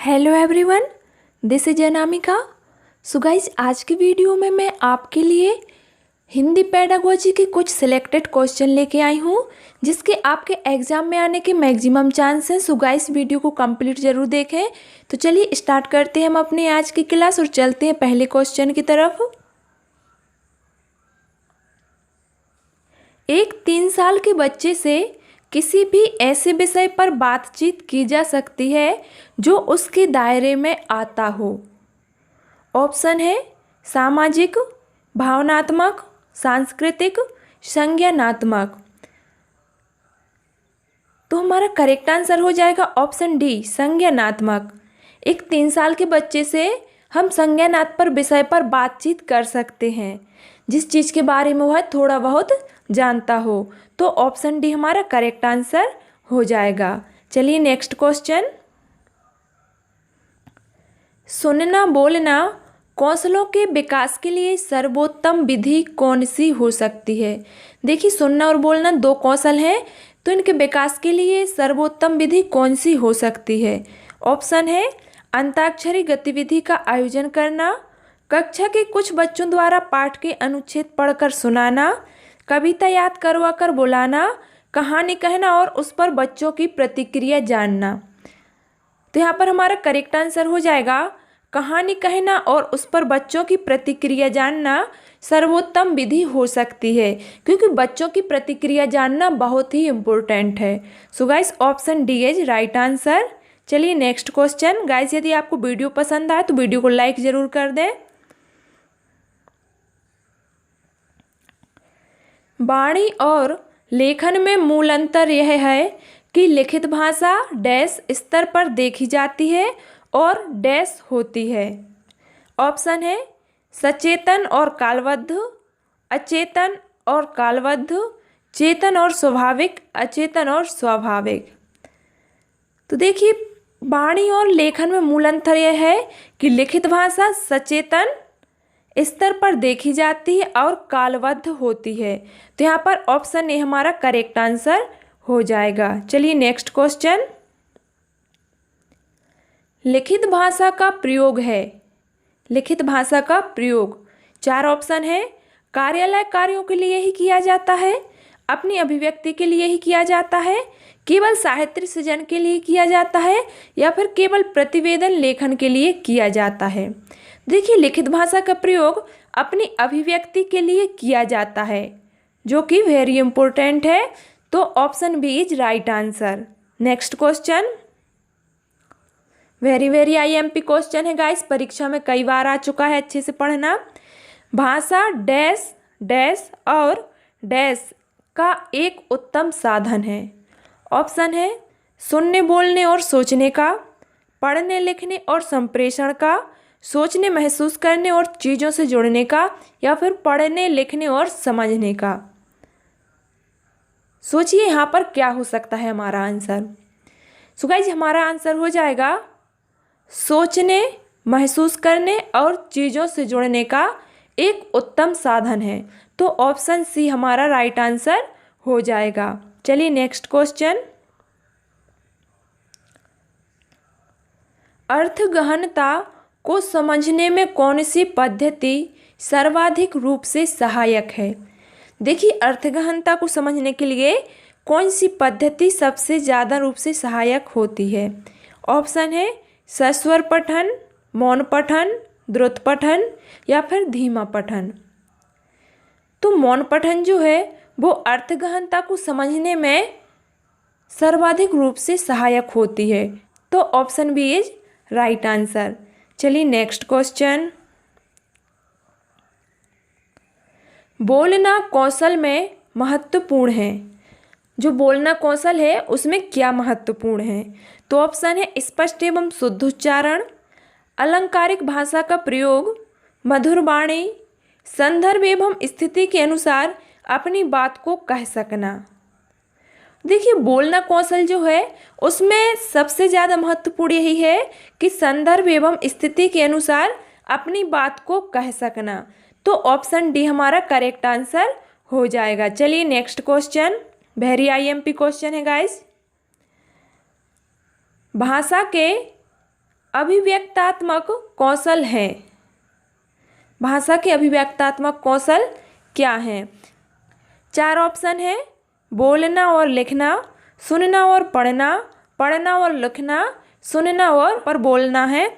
Hello everyone, this is Anamika. So guys, आज की video में मैं आपके लिए हिंदी पेडागोजी के कुछ सिलेक्टेड क्वेश्चन लेके आई हूँ जिसके आपके एग्जाम में आने के मैक्सिमम चांस हैं। सो गाइज, वीडियो को कंप्लीट जरूर देखें। तो चलिए स्टार्ट करते हैं हम अपनी आज की क्लास और चलते हैं पहले क्वेश्चन की तरफ। एक 3 साल के बच्चे से किसी भी ऐसे विषय पर बातचीत की जा सकती है जो उसके दायरे में आता हो। ऑप्शन है सामाजिक, भावनात्मक, सांस्कृतिक, संज्ञानात्मक। तो हमारा करेक्ट आंसर हो जाएगा ऑप्शन डी, संज्ञानात्मक। एक 3 साल के बच्चे से हम संज्ञानात्मक विषय पर बातचीत कर सकते हैं, जिस चीज़ के बारे में वह थोड़ा बहुत जानता हो। तो ऑप्शन डी हमारा करेक्ट आंसर हो जाएगा। चलिए नेक्स्ट क्वेश्चन। सुनना बोलना कौशलों के विकास के लिए सर्वोत्तम विधि कौन सी हो सकती है? देखिए, सुनना और बोलना 2 कौशल हैं, तो इनके विकास के लिए सर्वोत्तम विधि कौन सी हो सकती है? ऑप्शन है अंताक्षरी गतिविधि का आयोजन करना, कक्षा के कुछ बच्चों द्वारा पाठ के अनुच्छेद पढ़कर सुनाना, कविता याद करवा कर बुलाना, कहानी कहना और उस पर बच्चों की प्रतिक्रिया जानना। तो यहाँ पर हमारा करेक्ट आंसर हो जाएगा कहानी कहना और उस पर बच्चों की प्रतिक्रिया जानना सर्वोत्तम विधि हो सकती है, क्योंकि बच्चों की प्रतिक्रिया जानना बहुत ही इम्पोर्टेंट है। So guys, option D is right answer. चलिए नेक्स्ट क्वेश्चन। गाइस, यदि आपको वीडियो पसंद आए तो वीडियो को लाइक ज़रूर कर दें। वाणी और लेखन में मूल अंतर यह है कि लिखित भाषा डैश स्तर पर देखी जाती है और डैश होती है। ऑप्शन है सचेतन और कालबद्ध, अचेतन और कालबद्ध, चेतन और स्वाभाविक, अचेतन और स्वाभाविक। तो देखिए, वाणी और लेखन में मूल अंतर यह है कि लिखित भाषा सचेतन स्तर पर देखी जाती है और कालबद्ध होती है। तो यहाँ पर ऑप्शन ए हमारा करेक्ट आंसर हो जाएगा। चलिए नेक्स्ट क्वेश्चन। लिखित भाषा का प्रयोग है। लिखित भाषा का प्रयोग 4 ऑप्शन है। कार्यालय कार्यों के लिए ही किया जाता है, अपनी अभिव्यक्ति के लिए ही किया जाता है, केवल साहित्य सृजन के लिए किया जाता है, या फिर केवल प्रतिवेदन लेखन के लिए किया जाता है। देखिए, लिखित भाषा का प्रयोग अपनी अभिव्यक्ति के लिए किया जाता है, जो कि वेरी इंपॉर्टेंट है। तो option B is right answer. Next question, very IMP question है गाइस, परीक्षा में कई बार आ चुका है, अच्छे से पढ़ना। भाषा डैश डैश और डैश का एक उत्तम साधन है। ऑप्शन है सुनने बोलने और सोचने का, पढ़ने लिखने और संप्रेषण का, सोचने महसूस करने और चीज़ों से जुड़ने का, या फिर पढ़ने लिखने और समझने का। सोचिए यहाँ पर क्या हो सकता है हमारा आंसर। सो गाइस, हमारा आंसर हो जाएगा सोचने, महसूस करने और चीज़ों से जुड़ने का एक उत्तम साधन है। तो ऑप्शन सी हमारा राइट आंसर हो जाएगा। चलिए नेक्स्ट क्वेश्चन। अर्थगहनता को समझने में कौन सी पद्धति सर्वाधिक रूप से सहायक है? देखिए, अर्थगहनता को समझने के लिए कौन सी पद्धति सबसे ज़्यादा रूप से सहायक होती है? ऑप्शन है सस्वर पठन, मौन पठन, द्रुत पठन, या फिर धीमा पठन। तो मौन पठन जो है वो अर्थगहनता को समझने में सर्वाधिक रूप से सहायक होती है। तो option B is right answer. चलिए नेक्स्ट क्वेश्चन। बोलना कौशल में महत्वपूर्ण है। जो बोलना कौशल है उसमें क्या महत्वपूर्ण है? तो ऑप्शन है स्पष्ट एवं शुद्ध उच्चारण, अलंकारिक भाषा का प्रयोग, मधुर वाणी, संदर्भ एवं स्थिति के अनुसार अपनी बात को कह सकना। देखिए, बोलना कौशल जो है उसमें सबसे ज़्यादा महत्वपूर्ण यही है कि संदर्भ एवं स्थिति के अनुसार अपनी बात को कह सकना। तो ऑप्शन डी हमारा करेक्ट आंसर हो जाएगा। चलिए next question, very IMP question है गाइस। भाषा के अभिव्यक्तात्मक कौशल हैं। भाषा के अभिव्यक्तात्मक कौशल क्या हैं? 4 ऑप्शन है, बोलना और लिखना, सुनना और पढ़ना, पढ़ना और लिखना, सुनना और बोलना है।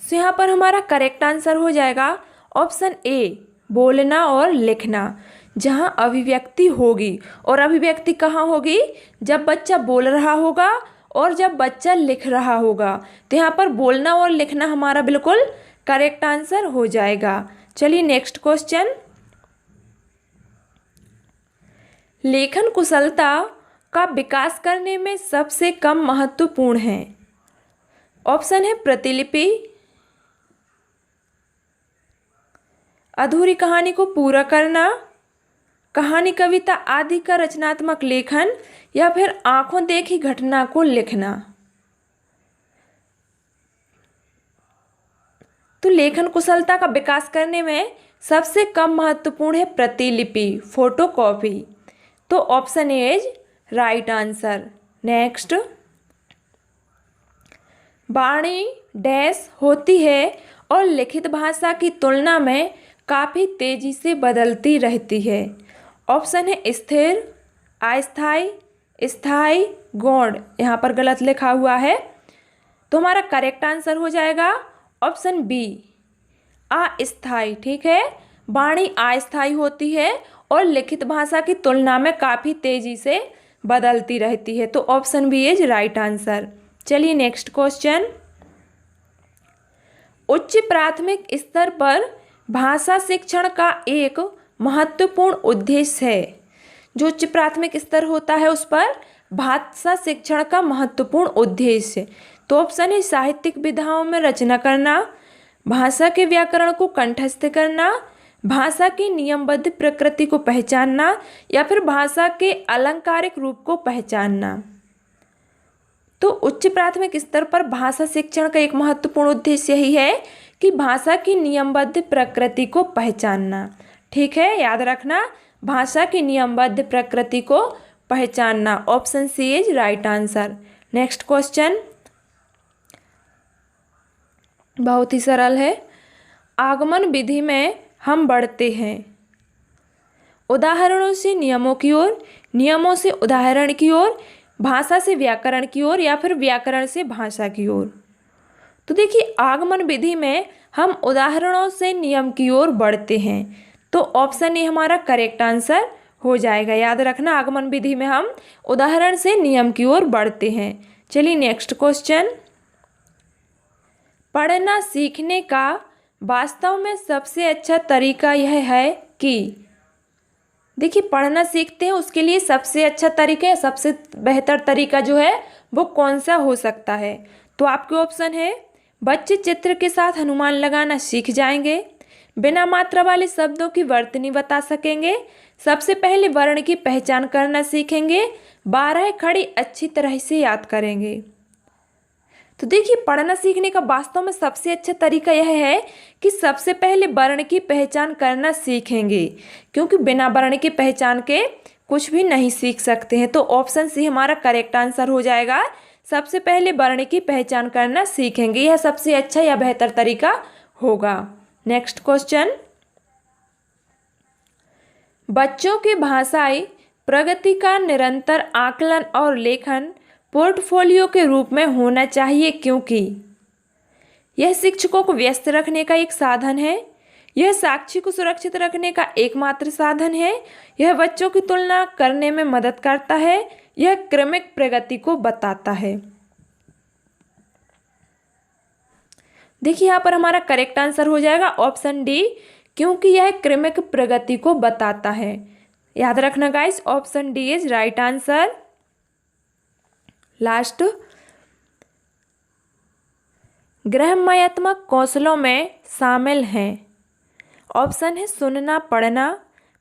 तो यहाँ पर हमारा करेक्ट आंसर हो जाएगा ऑप्शन ए, बोलना और लिखना, जहाँ अभिव्यक्ति होगी। और अभिव्यक्ति कहाँ होगी? जब बच्चा बोल रहा होगा और जब बच्चा लिख रहा होगा। तो यहाँ पर बोलना और लिखना हमारा बिल्कुल करेक्ट आंसर हो जाएगा। चलिए नेक्स्ट क्वेश्चन। लेखन कुशलता का विकास करने में सबसे कम महत्वपूर्ण है। ऑप्शन है प्रतिलिपि, अधूरी कहानी को पूरा करना, कहानी कविता आदि का रचनात्मक लेखन, या फिर आंखों देखी घटना को लिखना। तो लेखन कुशलता का विकास करने में सबसे कम महत्वपूर्ण है प्रतिलिपि, फोटोकॉपी। तो option A is right answer. Next, वाणी डैश होती है और लिखित भाषा की तुलना में काफ़ी तेजी से बदलती रहती है। ऑप्शन है स्थिर, अस्थायी, स्थायी, गौण। यहाँ पर गलत लिखा हुआ है, तो हमारा करेक्ट आंसर हो जाएगा ऑप्शन बी, अस्थायी। ठीक है, वाणी अस्थायी होती है और लिखित भाषा की तुलना में काफ़ी तेजी से बदलती रहती है। तो option B is right answer. चलिए नेक्स्ट क्वेश्चन। उच्च प्राथमिक स्तर पर भाषा शिक्षण का एक महत्वपूर्ण उद्देश्य है। जो उच्च प्राथमिक स्तर होता है उस पर भाषा शिक्षण का महत्वपूर्ण उद्देश्य। तो ऑप्शन है साहित्यिक विधाओं में रचना करना, भाषा के व्याकरण को कंठस्थ करना, भाषा की नियमबद्ध प्रकृति को पहचानना, या फिर भाषा के अलंकारिक रूप को पहचानना। तो उच्च प्राथमिक स्तर पर भाषा शिक्षण का एक महत्वपूर्ण उद्देश्य यही है कि भाषा की नियमबद्ध प्रकृति को पहचानना। ठीक है, याद रखना, भाषा की नियमबद्ध प्रकृति को पहचानना। Option C is right answer. Next question बहुत ही सरल है। आगमन विधि में हम बढ़ते हैं उदाहरणों से नियमों की ओर, नियमों से उदाहरण की ओर, भाषा से व्याकरण की ओर, या फिर व्याकरण से भाषा की ओर। तो देखिए, आगमन विधि में हम उदाहरणों से नियम की ओर बढ़ते हैं। तो ऑप्शन ए हमारा करेक्ट आंसर हो जाएगा। याद रखना, आगमन विधि में हम उदाहरण से नियम की ओर बढ़ते हैं। चलिए नेक्स्ट क्वेश्चन। पढ़ना सीखने का वास्तव में सबसे अच्छा तरीका यह है कि, देखिए, पढ़ना सीखते हैं उसके लिए सबसे अच्छा तरीका या सबसे बेहतर तरीका जो है वो कौन सा हो सकता है? तो आपके ऑप्शन है, बच्चे चित्र के साथ अनुमान लगाना सीख जाएंगे, बिना मात्रा वाले शब्दों की वर्तनी बता सकेंगे, सबसे पहले वर्ण की पहचान करना सीखेंगे, 12 खड़ी अच्छी तरह से याद करेंगे। तो देखिए, पढ़ना सीखने का वास्तव में सबसे अच्छा तरीका यह है कि सबसे पहले वर्ण की पहचान करना सीखेंगे, क्योंकि बिना वर्ण की पहचान के कुछ भी नहीं सीख सकते हैं। तो ऑप्शन सी हमारा करेक्ट आंसर हो जाएगा। सबसे पहले वर्ण की पहचान करना सीखेंगे, यह सबसे अच्छा या बेहतर तरीका होगा। Next question. बच्चों की भाषाई प्रगति का निरंतर आकलन और लेखन पोर्टफोलियो के रूप में होना चाहिए, क्योंकि यह शिक्षकों को व्यस्त रखने का एक साधन है, यह साक्षी को सुरक्षित रखने का एकमात्र साधन है, यह बच्चों की तुलना करने में मदद करता है, यह क्रमिक प्रगति को बताता है। देखिए, यहाँ पर हमारा करेक्ट आंसर हो जाएगा ऑप्शन डी, क्योंकि यह क्रमिक प्रगति को बताता है। याद रखना guys, option D is right answer. Last, गृहमयात्मक कौशलों में शामिल हैं। ऑप्शन है सुनना, पढ़ना,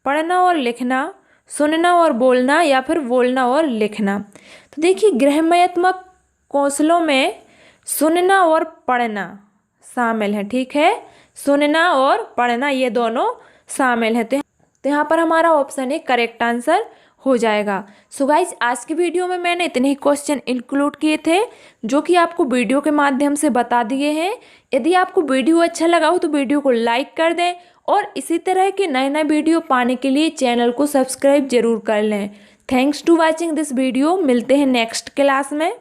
पढ़ना और लिखना, सुनना और बोलना, या फिर बोलना और लिखना। तो देखिए, गृहमयात्मक कौशलों में सुनना और पढ़ना शामिल है। ठीक है, सुनना और पढ़ना ये दोनों शामिल हैं। तो यहाँ पर हमारा ऑप्शन है करेक्ट आंसर हो जाएगा। सो गाइज आज की वीडियो में मैंने इतने ही क्वेश्चन इंक्लूड किए थे जो कि आपको वीडियो के माध्यम से बता दिए हैं। यदि आपको वीडियो अच्छा लगा हो तो वीडियो को लाइक कर दें और इसी तरह के नए नए वीडियो पाने के लिए चैनल को सब्सक्राइब जरूर कर लें। Thanks to watching this video. मिलते हैं नेक्स्ट क्लास में।